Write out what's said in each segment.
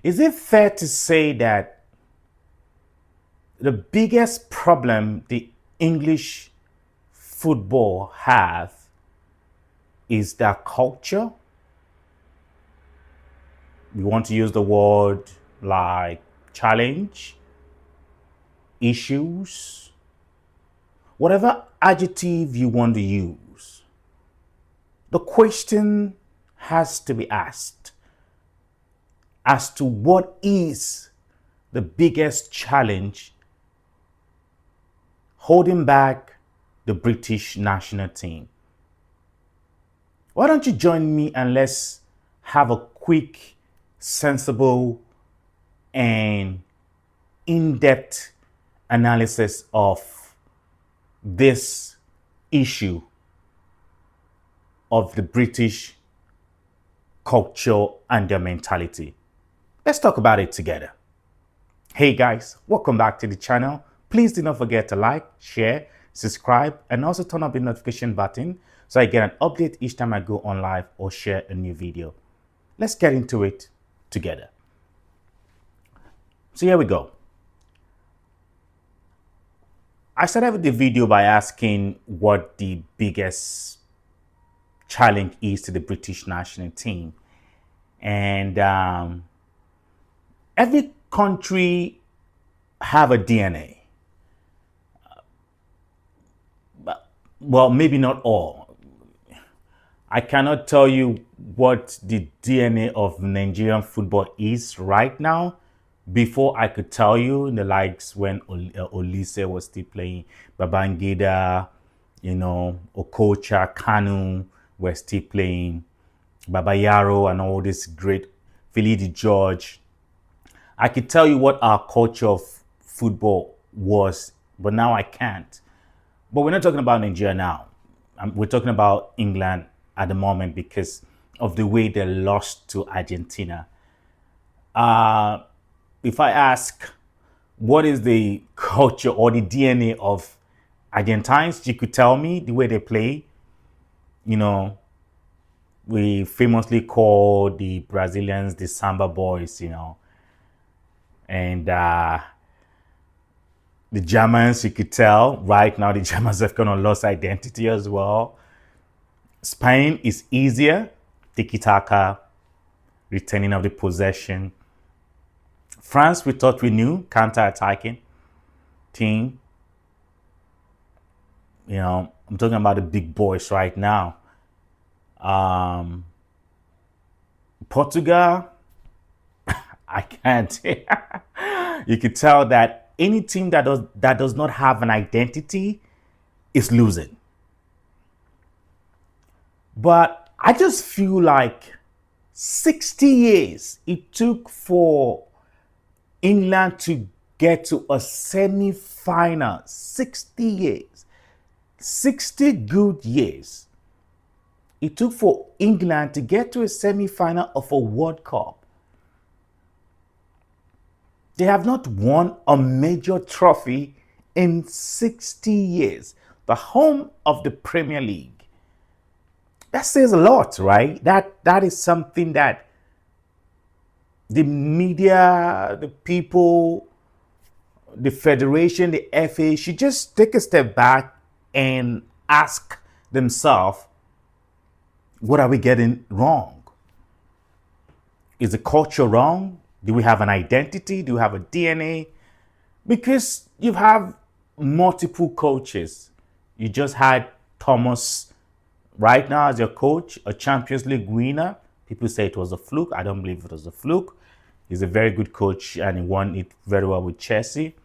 Is it fair to say that the biggest problem the English football have is their culture? We want to use the word like challenge, issues, whatever adjective you want to use. The question has to be asked as to what is the biggest challenge holding back the British national team. Why don't you join me and let's have a quick, sensible, and in-depth analysis of this issue of the British culture and their mentality. Let's talk about it together. Hey guys, welcome back to the channel. Please do not forget to like, share, subscribe, and also turn on the notification button so I get an update each time I go on live or share a new video. Let's get into it together. So here we go. I started with the video by asking what the biggest challenge is to the British national team. And every country have a DNA. Well, maybe not all. I cannot tell you what the DNA of Nigerian football is right now. Before I could tell you, in the likes when Olise was still playing, Babangida, Okocha, Kanu were still playing, Babayaro and all this great, Philly George. I could tell you what our culture of football was, but now I can't. But we're not talking about Nigeria now. We're talking about England at the moment because of the way they lost to Argentina. If I ask, what is the culture or the DNA of Argentines, you could tell me the way they play. We famously call the Brazilians the Samba boys, and the Germans, you could tell right now the Germans have kind of lost identity as well. Spain is easier, tiki-taka, returning of the possession. France, we thought we knew, counter-attacking team. I'm talking about the big boys right now. Portugal, I can't. You could tell that any team that does not have an identity is losing. But I just feel like 60 years it took for England to get to a semi-final. 60 years. 60 good years. It took for England to get to a semi-final of a World Cup. They have not won a major trophy in 60 years. The home of the Premier League. That says a lot, right? That is something that the media, the people, the federation, the FA should just take a step back and ask themselves, what are we getting wrong? Is the culture wrong? Do we have an identity? Do we have a DNA? Because you have multiple coaches. You just had Thomas right now as your coach, a Champions League winner. People say it was a fluke. I don't believe it was a fluke. He's a very good coach and he won it very well with Chelsea.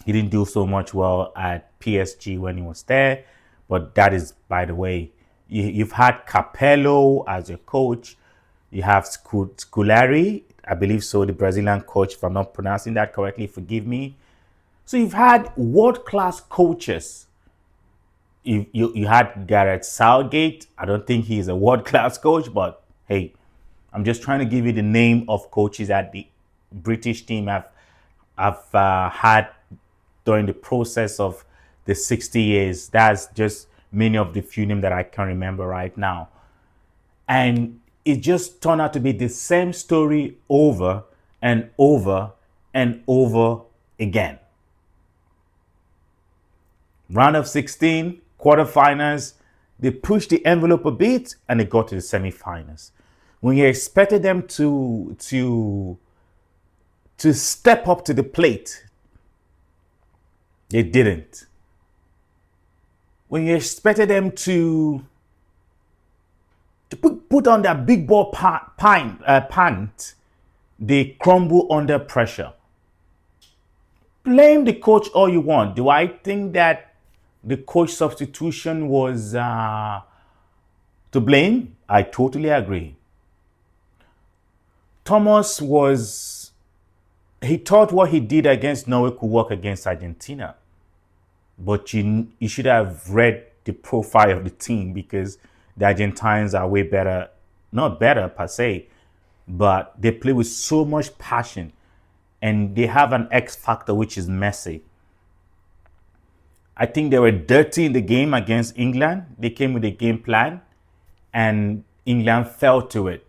He didn't do so much well at PSG when he was there. But that is, by the way, you've had Capello as your coach. You have Scolari, I believe so, the Brazilian coach. If I'm not pronouncing that correctly, forgive me. So you've had world-class coaches. You had Gareth Southgate. I don't think he's a world-class coach, but hey, I'm just trying to give you the name of coaches that the British team have had during the process of the 60 years. That's just many of the few names that I can remember right now. And it just turned out to be the same story over and over and over again. Round of 16, quarterfinals, they pushed the envelope a bit and they got to the semifinals. When you expected them to step up to the plate, they didn't. When you expected them to put on their big ball pant, they crumble under pressure. Blame the coach all you want. Do I think that the coach substitution was to blame? I totally agree. Thomas he thought what he did against Norway could work against Argentina. But you should have read the profile of the team, because the Argentines are way better, not better per se, but they play with so much passion and they have an X factor, which is Messi. I think they were dirty in the game against England. They came with a game plan and England fell to it.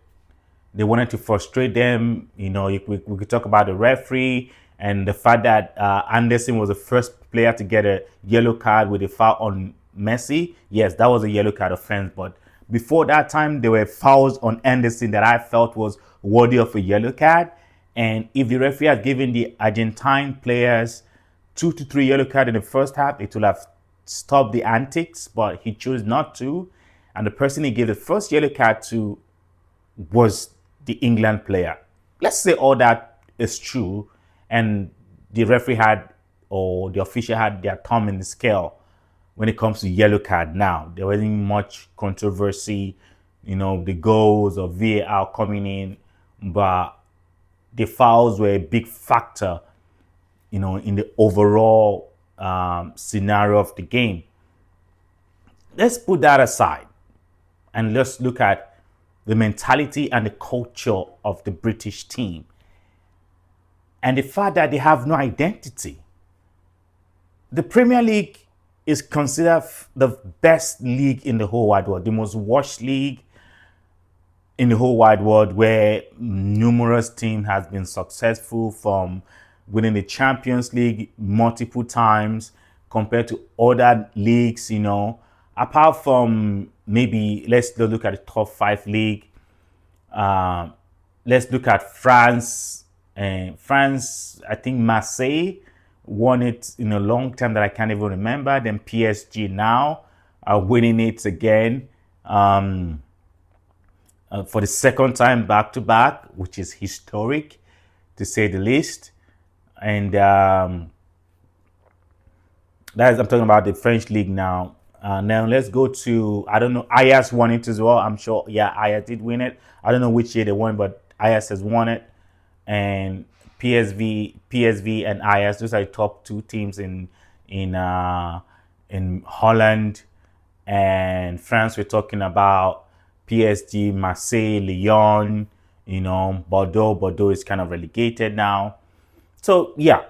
They wanted to frustrate them. You know, we could talk about the referee and the fact that Anderson was the first player to get a yellow card with a foul on Messi. Yes, that was a yellow card offense. But before that time, there were fouls on Anderson that I felt was worthy of a yellow card. And if the referee had given the Argentine players 2 to 3 yellow cards in the first half, it would have stopped the antics. But he chose not to. And the person he gave the first yellow card to was the England player. Let's say all that is true and the referee or the official had their thumb in the scale when it comes to yellow card. Now, there wasn't much controversy, the goals of VAR coming in, but the fouls were a big factor, in the overall scenario of the game. Let's put that aside and let's look at the mentality and the culture of the British team and the fact that they have no identity. The Premier League is considered the best league in the whole wide world, the most watched league in the whole wide world, where numerous teams have been successful, from winning the Champions League multiple times compared to other leagues, apart from maybe, let's look at the top 5 league. Let's look at France. France, I think Marseille won it in a long time that I can't even remember. Then PSG now are winning it again for the second time back to back, which is historic to say the least. And I'm talking about the French league now. Now let's go to, I don't know, Ajax won it as well. I'm sure, Ajax did win it. I don't know which year they won, but Ajax has won it. And PSV and Ajax, those are the top 2 teams in Holland. And France, we're talking about PSG, Marseille, Lyon, Bordeaux. Bordeaux is kind of relegated now. So, yeah,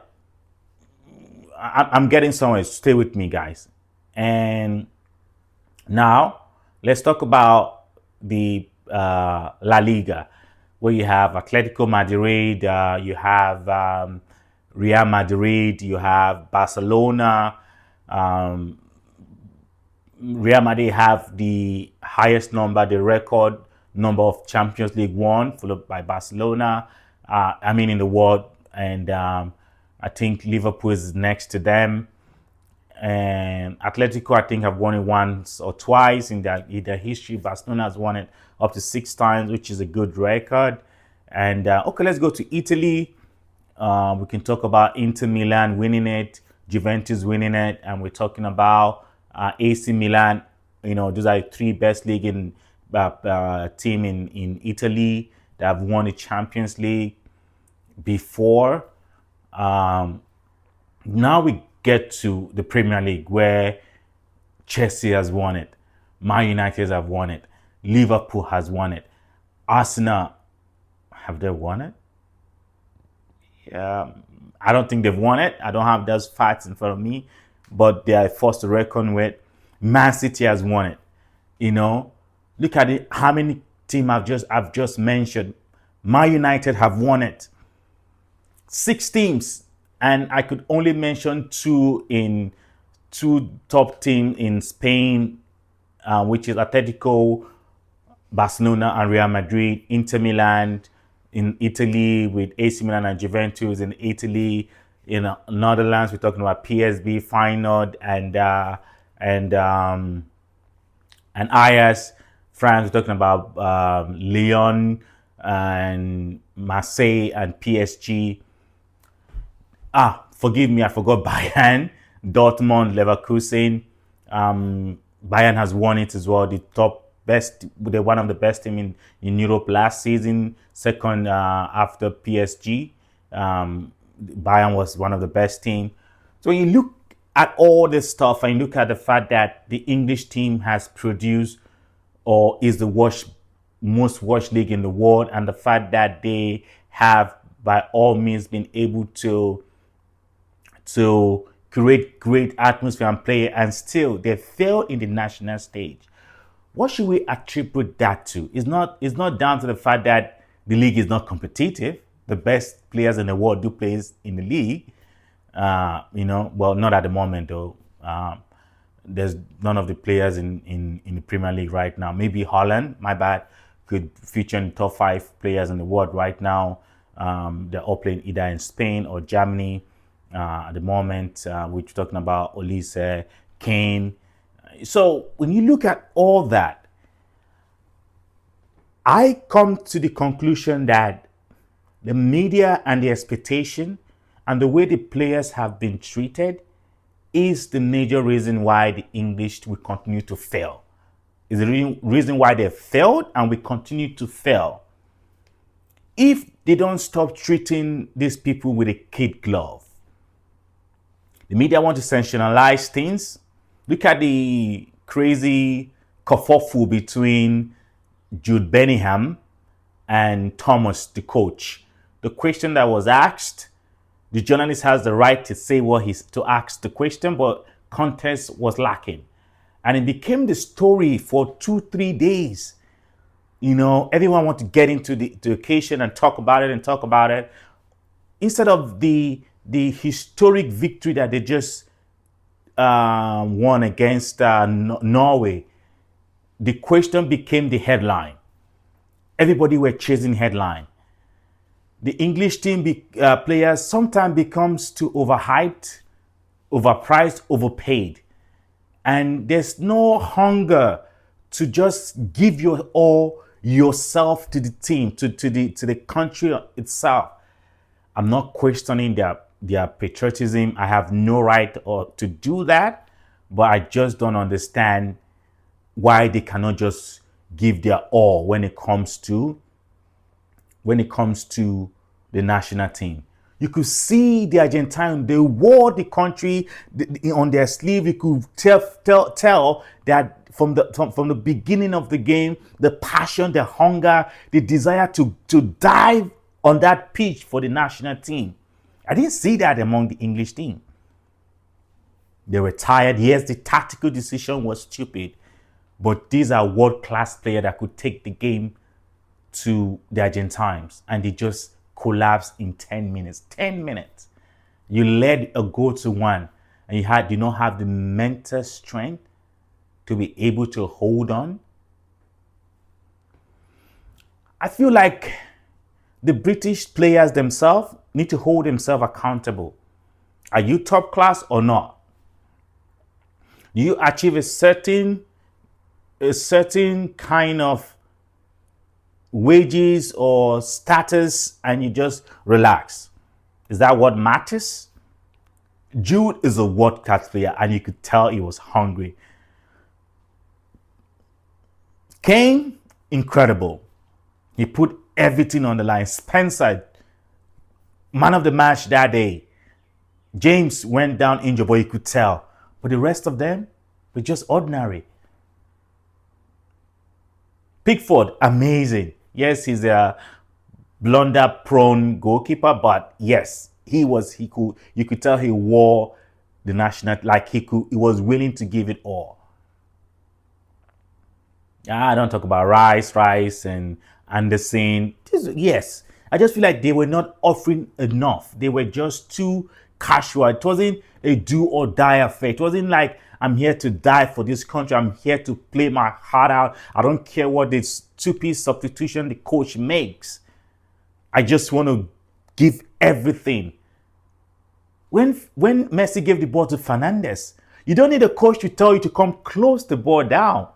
I'm getting somewhere. Stay with me, guys. And now let's talk about the La Liga, where you have Atletico Madrid, you have Real Madrid, you have Barcelona. Real Madrid have the highest number, the record number of Champions League won, followed by Barcelona, in the world. And I think Liverpool is next to them. And Atletico, I think, have won it once or twice in their history. Barcelona has won it up to 6 times, which is a good record. And okay, let's go to Italy. We can talk about Inter Milan winning it, Juventus winning it, and we're talking about AC Milan. Those are the 3 best league team in Italy that have won the Champions League before. Now we get to the Premier League, where Chelsea has won it, Man United have won it, Liverpool has won it, Arsenal, have they won it? Yeah, I don't think they've won it. I don't have those facts in front of me, but they are forced to reckon with. Man City has won it. Look at it, how many team I've just mentioned. Man United have won it. 6 teams, and I could only mention two top teams in Spain, which is Atletico, Barcelona, and Real Madrid. Inter Milan in Italy with AC Milan and Juventus in Italy. In Netherlands, we're talking about PSV, Feyenoord, and Ajax. France, we're talking about Lyon and Marseille and PSG. Forgive me, I forgot Bayern, Dortmund, Leverkusen. Bayern has won it as well. They're one of the best team in Europe last season. Second after PSG. Bayern was one of the best team. So when you look at all this stuff and you look at the fact that the English team has produced or is the most watched league in the world, and the fact that they have by all means been able to create great atmosphere and play, and still they fail in the national stage. What should we attribute that to? It's not down to the fact that the league is not competitive. The best players in the world do play in the league. Well, not at the moment though. There's none of the players in the Premier League right now. Maybe Holland, my bad, could feature in the top 5 players in the world right now. They're all playing either in Spain or Germany at the moment. We're talking about Olise, Kane. So when you look at all that, I come to the conclusion that the media and the expectation and the way the players have been treated is the major reason why the English will continue to fail. Is the reason why they failed and we continue to fail. If they don't stop treating these people with a kid glove. The media want to sensationalize things. Look at the crazy kerfuffle between Jude Bellingham and Thomas, the coach. The question that was asked, the journalist has the right to say to ask the question, but context was lacking. And it became the story for 2-3 days. Everyone wanted to get into the occasion and talk about it. Instead of the historic victory that they just won against Norway, the question became the headline. Everybody were chasing headline. The English team players sometimes becomes too overhyped, overpriced, overpaid. And there's no hunger to just give yourself to the team, to the country itself. I'm not questioning their patriotism. I have no right to do that, but I just don't understand why they cannot just give their all when it comes to the national team. You could see the Argentine, they wore the country on their sleeve. You could tell that from the beginning of the game, the passion, the hunger, the desire to dive on that pitch for the national team. I didn't see that among the English team. They were tired. Yes, the tactical decision was stupid, but these are world-class players that could take the game to the Argentines, and they just collapsed in 10 minutes. 10 minutes. You led a goal to 1, and you did not have the mental strength to be able to hold on. I feel like the British players themselves need to hold themselves accountable. Are you top class or not? Do you achieve a certain kind of wages or status and you just relax? Is that what matters? Jude is a world-class player and you could tell he was hungry. Kane, incredible. He put everything on the line. Spencer, man of the match that day. James went down injured, but you could tell. But the rest of them were just ordinary. Pickford, amazing. Yes, he's a blunder-prone goalkeeper, but yes, you could tell he wore the national, like he was willing to give it all. I don't talk about Rice and Anderson. Yes, I just feel like they were not offering enough. They were just too casual. It wasn't a do or die affair. It wasn't like I'm here to die for this country. I'm here to play my heart out. I don't care what the stupid substitution the coach makes. I just want to give everything. When Messi gave the ball to Fernandes, you don't need a coach to tell you to come close the ball down.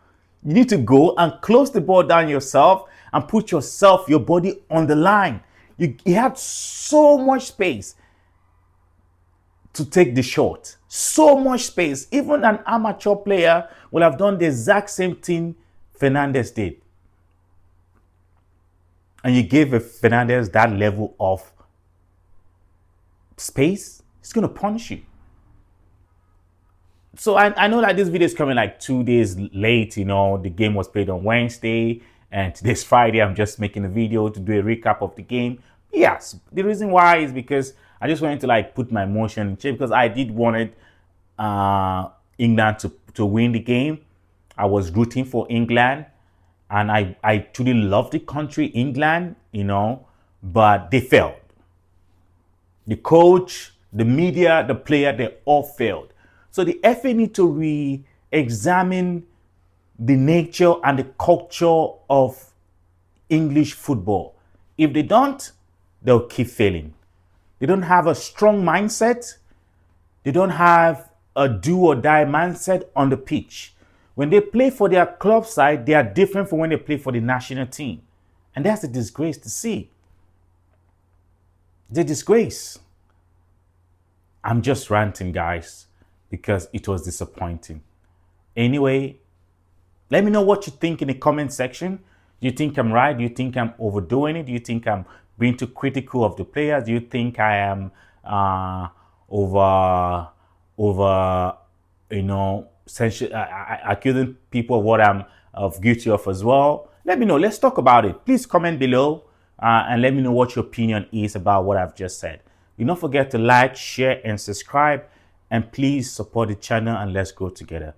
You need to go and close the ball down yourself and put yourself, your body on the line. You had so much space to take the shot. So much space. Even an amateur player will have done the exact same thing Fernandes did. And you gave Fernandes that level of space, he's going to punish you. So I know that this video is coming like 2 days late. You know, the game was played on Wednesday and today's Friday. I'm just making a video to do a recap of the game. Yes, the reason why is because I just wanted to like put my emotion in check because I did wanted England to win the game. I was rooting for England and I truly love the country, England, you know, but they failed. The coach, the media, the player, they all failed. So the FA need to re-examine the nature and the culture of English football. If they don't, they'll keep failing. They don't have a strong mindset. They don't have a do or die mindset on the pitch. When they play for their club side, they are different from when they play for the national team. And that's a disgrace to see. It's a disgrace. I'm just ranting, guys, because it was disappointing. Anyway, let me know what you think in the comment section. Do you think I'm right? Do you think I'm overdoing it? Do you think I'm being too critical of the players? Do you think I am accusing people of what I'm guilty of as well? Let me know. Let's talk about it. Please comment below and let me know what your opinion is about what I've just said. Do not forget to like, share, and subscribe. And please support the channel and let's grow together.